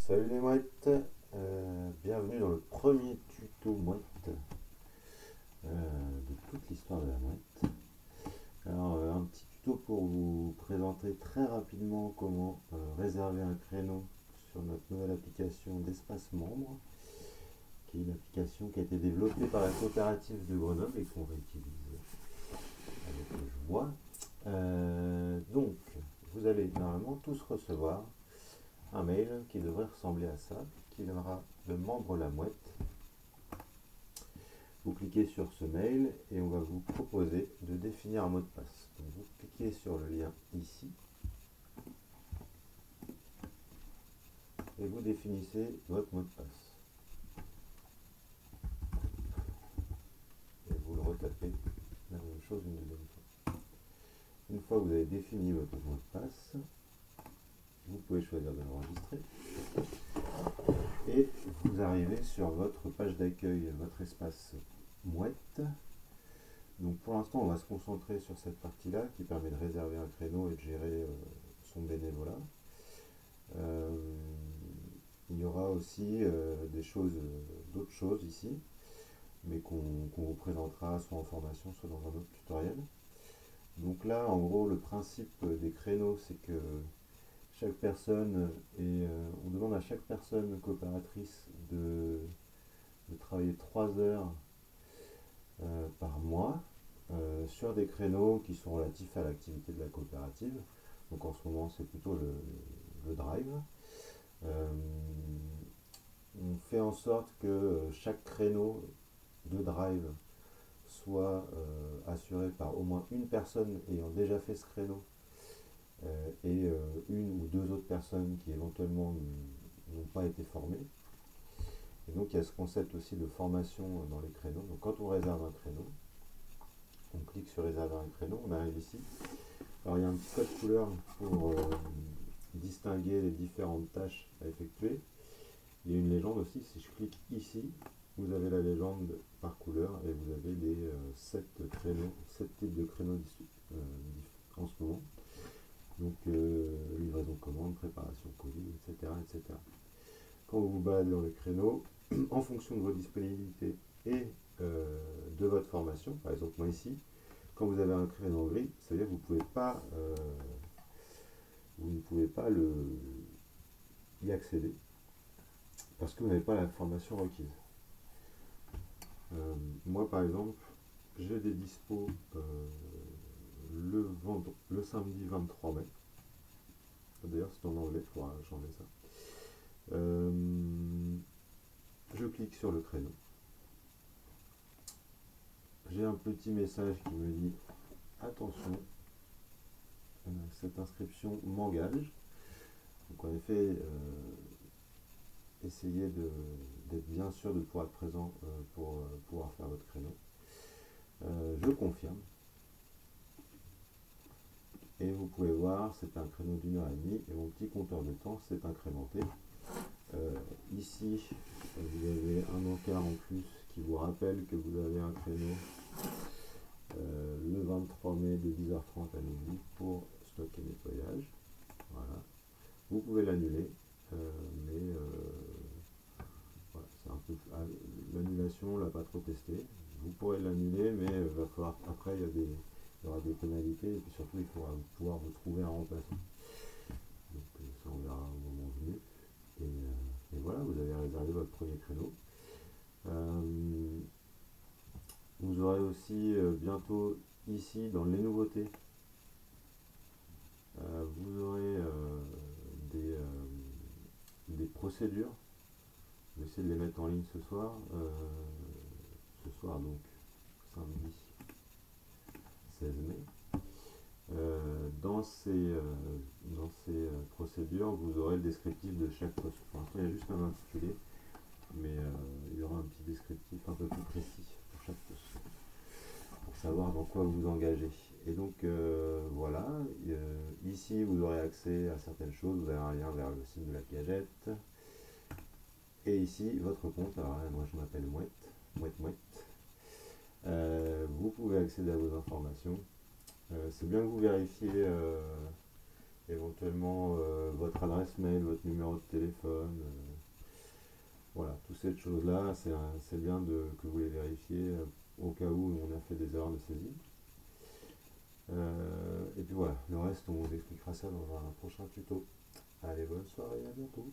Salut les mouettes, bienvenue dans le premier tuto mouette de toute l'histoire de la mouette. Alors un petit tuto pour vous présenter très rapidement comment réserver un créneau sur notre nouvelle application d'espace membre, qui est une application qui a été développée par la coopérative de Grenoble et qu'on réutilise avec joie. Donc vous allez normalement tous recevoir un mail qui devrait ressembler à ça, qui viendra de membre la mouette. Vous cliquez sur ce mail et on va vous proposer de définir un mot de passe. Donc vous cliquez sur le lien ici et vous définissez votre mot de passe. Et vous le retapez la même chose une deuxième fois. Une fois que vous avez défini votre mot de passe, vous pouvez choisir de l'enregistrer et vous arrivez sur votre page d'accueil, votre espace mouette. Donc pour l'instant on va se concentrer sur cette partie là qui permet de réserver un créneau et de gérer son bénévolat. Il y aura aussi d'autres choses ici, mais qu'on vous présentera soit en formation soit dans un autre tutoriel. Donc là en gros le principe des créneaux c'est que chaque personne on demande à chaque personne coopératrice de travailler 3 heures par mois sur des créneaux qui sont relatifs à l'activité de la coopérative. Donc en ce moment c'est plutôt le drive. On fait en sorte que chaque créneau de drive soit assuré par au moins une personne ayant déjà fait ce créneau et une ou deux autres personnes qui éventuellement n'ont pas été formées. Et donc il y a ce concept aussi de formation dans les créneaux. Donc quand on réserve un créneau, on clique sur réserver un créneau, on arrive ici. Alors il y a un petit code couleur pour distinguer les différentes tâches à effectuer. Il y a une légende aussi, si je clique ici, vous avez la légende par couleur et vous avez les 7 types de créneaux en ce moment. Donc livraison de commande, préparation colis, etc., etc. Quand vous vous baladez dans les créneaux, en fonction de vos disponibilités et de votre formation, par exemple moi ici, quand vous avez un créneau gris, ça veut dire que vous ne pouvez pas y accéder parce que vous n'avez pas la formation requise. Moi par exemple, j'ai des dispos le samedi 23 mai. D'ailleurs c'est en anglais, il faudra changer ça. Je clique sur le créneau. J'ai un petit message qui me dit attention, cette inscription m'engage. Donc en effet, essayez d'être bien sûr de pouvoir être présent pour pouvoir faire votre créneau. Je confirme. Et vous pouvez voir, c'est un créneau d'1 h 30 et mon petit compteur de temps s'est incrémenté. Ici, vous avez un encart en plus qui vous rappelle que vous avez un créneau le 23 mai de 10h30 à midi pour stock et nettoyage. Voilà. Vous pouvez l'annuler, mais voilà, c'est un peu l'annulation, on l'a pas trop testé. Vous pourrez l'annuler, mais il va falloir après il y aura des pénalités et puis surtout il faudra pouvoir vous trouver un remplaçant. Donc ça on verra au moment venu. Et voilà, vous avez réservé votre premier créneau. Vous aurez aussi bientôt ici dans les nouveautés, vous aurez des procédures. Je vais essayer de les mettre en ligne ce soir. Donc samedi 16 mai. Dans ces procédures, vous aurez le descriptif de chaque poste. Pour l'instant, il y a juste un intitulé, mais il y aura un petit descriptif un peu plus précis pour chaque poste, pour savoir dans quoi vous vous engagez. Et donc voilà, ici vous aurez accès à certaines choses, vous avez un lien vers le site de la Piagette. Et ici, votre compte, alors là, moi je m'appelle Mouette. Vous pouvez accéder à vos informations. C'est bien que vous vérifiez éventuellement votre adresse mail, votre numéro de téléphone, choses-là, c'est bien que vous les vérifiez au cas où on a fait des erreurs de saisie. Et puis voilà, le reste, on vous expliquera ça dans un prochain tuto. Allez, bonne soirée, à bientôt.